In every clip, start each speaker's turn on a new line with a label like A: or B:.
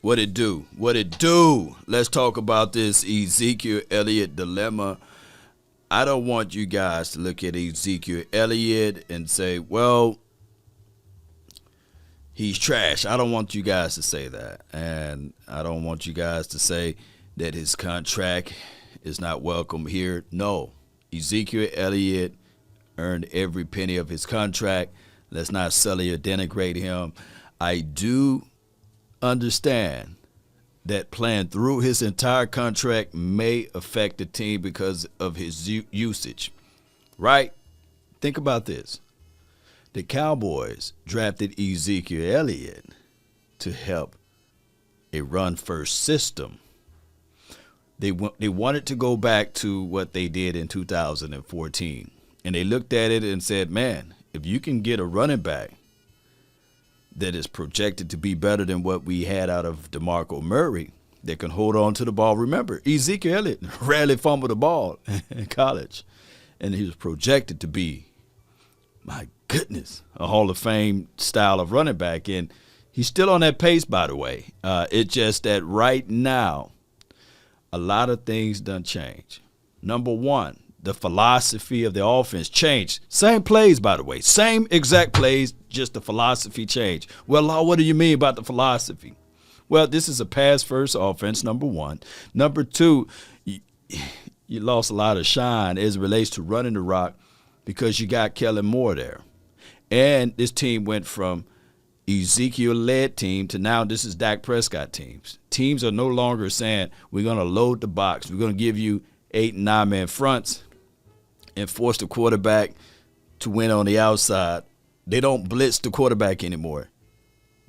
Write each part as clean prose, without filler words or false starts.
A: What it do? What it do? Let's talk about this Ezekiel Elliott dilemma. I don't want you guys to look at Ezekiel Elliott and say, well, he's trash. I don't want you guys to say that. And I don't want you guys to say that his contract is not welcome here. No. Ezekiel Elliott earned every penny of his contract. Let's not sully or denigrate him. I do understand that playing through his entire contract may affect the team because of his usage, right? Think about this. The Cowboys drafted Ezekiel Elliott to help a run-first system. They wanted to go back to what they did in 2014, and they looked at it and said, man, if you can get a running back that is projected to be better than what we had out of DeMarco Murray that can hold on to the ball. Remember, Ezekiel Elliott rarely fumbled the ball in college, and he was projected to be, my goodness, a Hall of Fame style of running back, and he's still on that pace, by the way. It's just that right now, a lot of things done change. Number one, the philosophy of the offense changed. Same plays, by the way. Same exact plays, just the philosophy changed. Well, Law, what do you mean about the philosophy? Well, this is a pass-first offense, number one. Number two, you lost a lot of shine as it relates to running the rock because you got Kellen Moore there. And this team went from Ezekiel-led team to now this is Dak Prescott teams. Teams are no longer saying, we're going to load the box. We're going to give you 8 and 9-man fronts and force the quarterback to win on the outside. They don't blitz the quarterback anymore.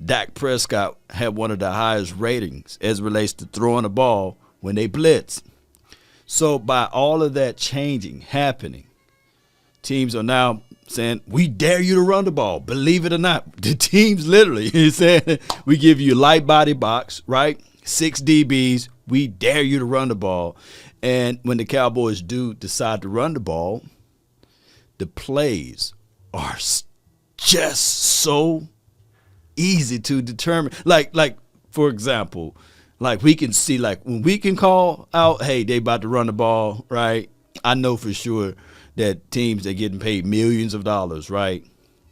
A: Dak Prescott had one of the highest ratings as it relates to throwing the ball when they blitz. So by all of that changing, happening, teams are now saying, we dare you to run the ball. Believe it or not, the teams literally saying, we give you a light body box, right? 6 DBs. We dare you to run the ball. And when the Cowboys do decide to run the ball, the plays are just so easy to determine. Like for example, like we can see, like when we can call out, hey, they about to run the ball, right? I know for sure that teams that getting paid millions of dollars, right,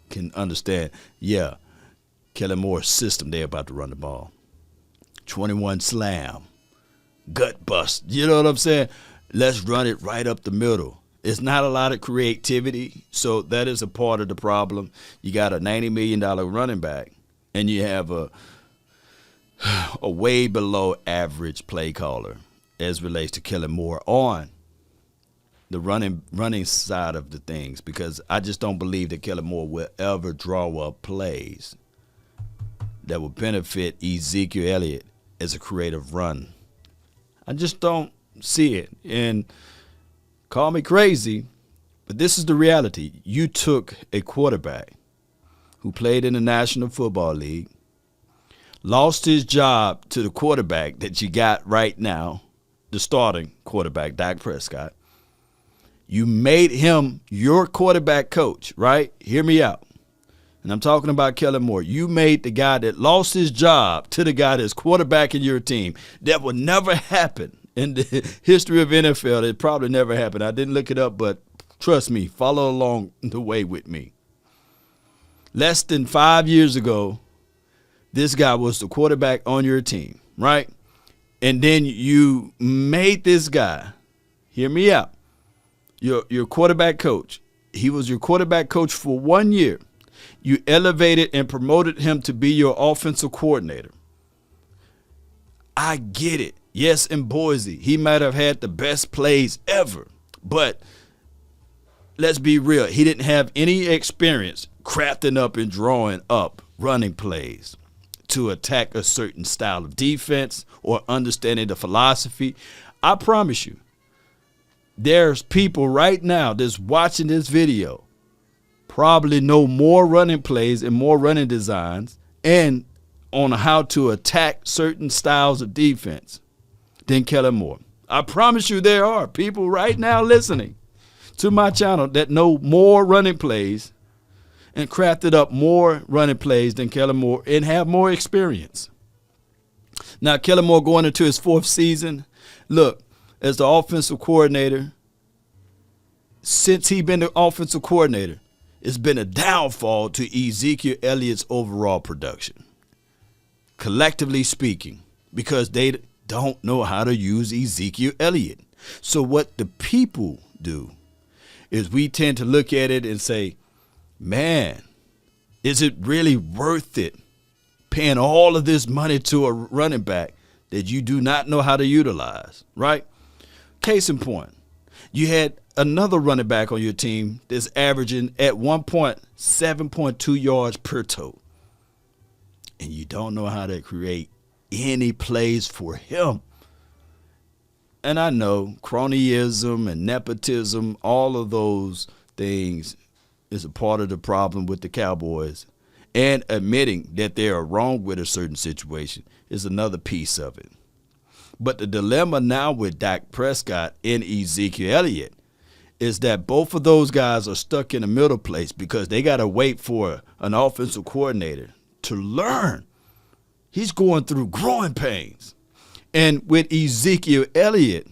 A: can understand, yeah, Kellen Moore's system, they're about to run the ball. 21 slam. Gut bust. You know what I'm saying? Let's run it right up the middle. It's not a lot of creativity, so that is a part of the problem. You got a $90 million running back, and you have a way below average play caller as relates to Kellen Moore on the running side of the things, because I just don't believe that Kellen Moore will ever draw up plays that will benefit Ezekiel Elliott as a creative run. I just don't see it. And call me crazy, but this is the reality. You took a quarterback who played in the National Football League, lost his job to the quarterback that you got right now, the starting quarterback, Dak Prescott. You made him your quarterback coach, right? Hear me out. And I'm talking about Kellen Moore. You made the guy that lost his job to the guy that's quarterbacking your team. That would never happen in the history of NFL. It probably never happened. I didn't look it up, but trust me, follow along the way with me. Less than 5 years ago, this guy was the quarterback on your team, right? And then you made this guy, hear me out, your quarterback coach. He was your quarterback coach for 1 year. You elevated and promoted him to be your offensive coordinator. I get it. Yes, in Boise, he might have had the best plays ever. But let's be real. He didn't have any experience crafting up and drawing up running plays to attack a certain style of defense or understanding the philosophy. I promise you, there's people right now that's watching this video probably know more running plays and more running designs and on how to attack certain styles of defense than Kellen Moore. I promise you there are people right now listening to my channel that know more running plays and crafted up more running plays than Kellen Moore and have more experience. Now, Kellen Moore going into his 4th season. Look, as the offensive coordinator, since he's been the offensive coordinator, it's been a downfall to Ezekiel Elliott's overall production, collectively speaking, because they don't know how to use Ezekiel Elliott. So what the people do is we tend to look at it and say, man, is it really worth it paying all of this money to a running back that you do not know how to utilize, right? Case in point, you had another running back on your team that's averaging at one point 7.2 yards per toe, and you don't know how to create any plays for him. And I know cronyism and nepotism, all of those things is a part of the problem with the Cowboys. And admitting that they are wrong with a certain situation is another piece of it. But the dilemma now with Dak Prescott and Ezekiel Elliott is that both of those guys are stuck in the middle place because they got to wait for an offensive coordinator to learn. He's going through growing pains. And with Ezekiel Elliott,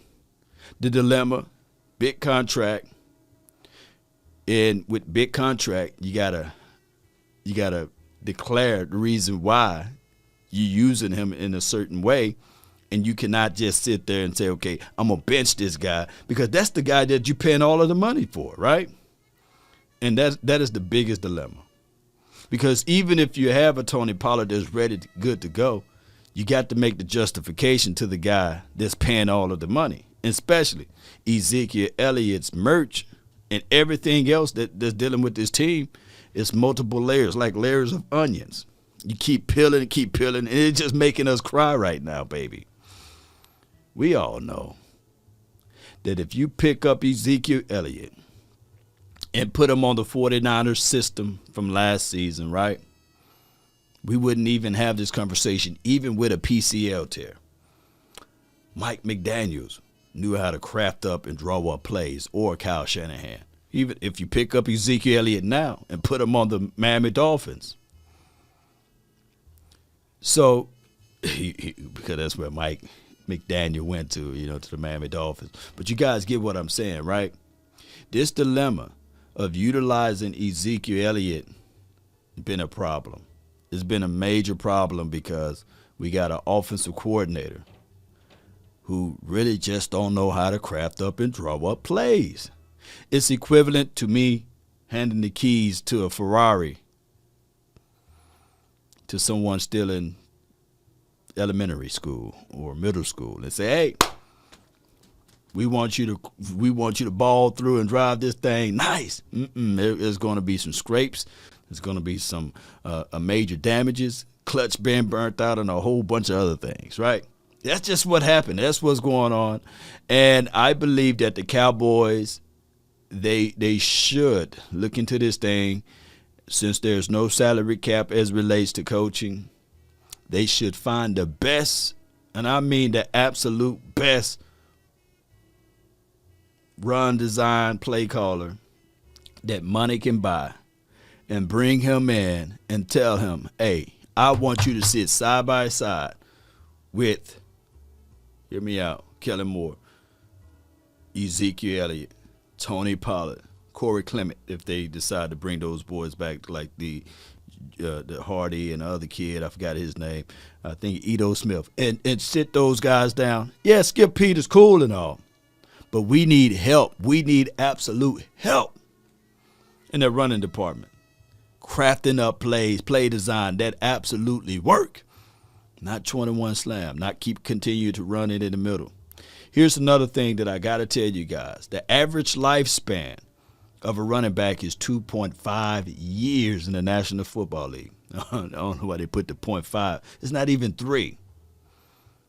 A: the dilemma, big contract. And with big contract, you gotta declare the reason why you're using him in a certain way. And you cannot just sit there and say, okay, I'm going to bench this guy, because that's the guy that you're paying all of the money for, right? And that is the biggest dilemma. Because even if you have a Tony Pollard that's ready, good to go, you got to make the justification to the guy that's paying all of the money, especially Ezekiel Elliott's merch and everything else that's dealing with this team. It's multiple layers, like layers of onions. You keep peeling, and it's just making us cry right now, baby. We all know that if you pick up Ezekiel Elliott and put him on the 49ers system from last season, right, we wouldn't even have this conversation, even with a PCL tear. Mike McDaniels knew how to craft up and draw up plays, or Kyle Shanahan. Even if you pick up Ezekiel Elliott now and put him on the Miami Dolphins. So, because that's where Mike McDaniel went to, to the Miami Dolphins. But you guys get what I'm saying, right? This dilemma of utilizing Ezekiel Elliott has been a problem. It's been a major problem because we got an offensive coordinator who really just don't know how to craft up and draw up plays. It's equivalent to me handing the keys to a Ferrari to someone still in elementary school or middle school and say, hey, we want you to ball through and drive this thing nice. There's going to be some scrapes. There's going to be some major damages, clutch being burnt out, and a whole bunch of other things, right? That's just what happened. That's what's going on. And I believe that the Cowboys, they should look into this thing. Since there's no salary cap as relates to coaching, they should find the best, and I mean the absolute best, run design play caller that money can buy, and bring him in and tell him, hey, I want you to sit side by side with, hear me out, Kellen Moore, Ezekiel Elliott, Tony Pollard, Corey Clement, if they decide to bring those boys back, like the Hardy and the other kid, I forgot his name, I think Edo Smith, and sit those guys down. Yeah, Skip Peters, cool and all, but we need help. We need absolute help in the running department. Crafting up plays, play design that absolutely work. Not 21 slam, not continue to run it in the middle. Here's another thing that I got to tell you guys. The average lifespan of a running back is 2.5 years in the National Football League. I don't know why they put the 0.5. It's not even 3.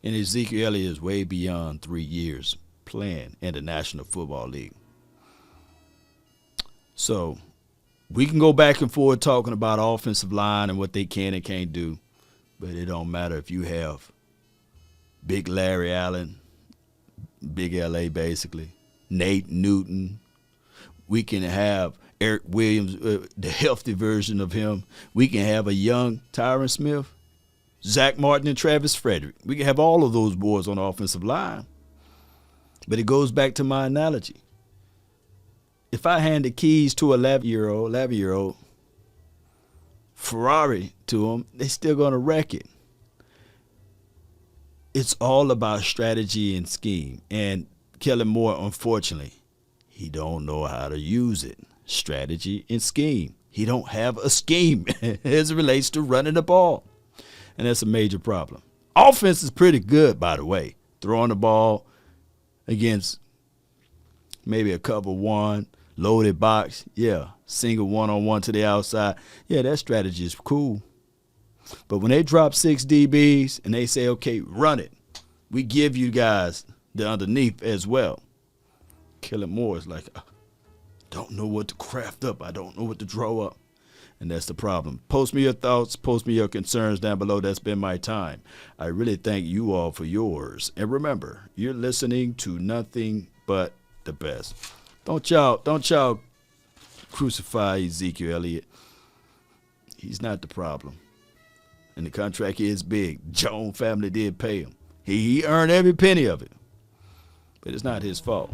A: And Ezekiel Elliott is way beyond 3 years playing in the National Football League. So we can go back and forth talking about offensive line and what they can and can't do, but it don't matter if you have Big Larry Allen, Big LA basically, Nate Newton. We can have Eric Williams, the healthy version of him. We can have a young Tyron Smith. Zach Martin and Travis Frederick. We can have all of those boys on the offensive line. But it goes back to my analogy. If I hand the keys to a 11-year-old Ferrari to them, they're still going to wreck it. It's all about strategy and scheme. And Kellen Moore, unfortunately, he don't know how to use it. Strategy and scheme. He don't have a scheme as it relates to running the ball. And that's a major problem. Offense is pretty good, by the way. Throwing the ball against maybe a cover one, loaded box. Yeah, single one-on-one to the outside. Yeah, that strategy is cool. But when they drop 6 DBs and they say, okay, run it, we give you guys the underneath as well. Kellen Moore is like, I don't know what to craft up. I don't know what to draw up. And that's the problem. Post me your thoughts. Post me your concerns down below. That's been my time. I really thank you all for yours. And remember, you're listening to nothing but the best. Don't y'all crucify Ezekiel Elliott. He's not the problem. And the contract is big. Jones family did pay him. He earned every penny of it. But it's not his fault.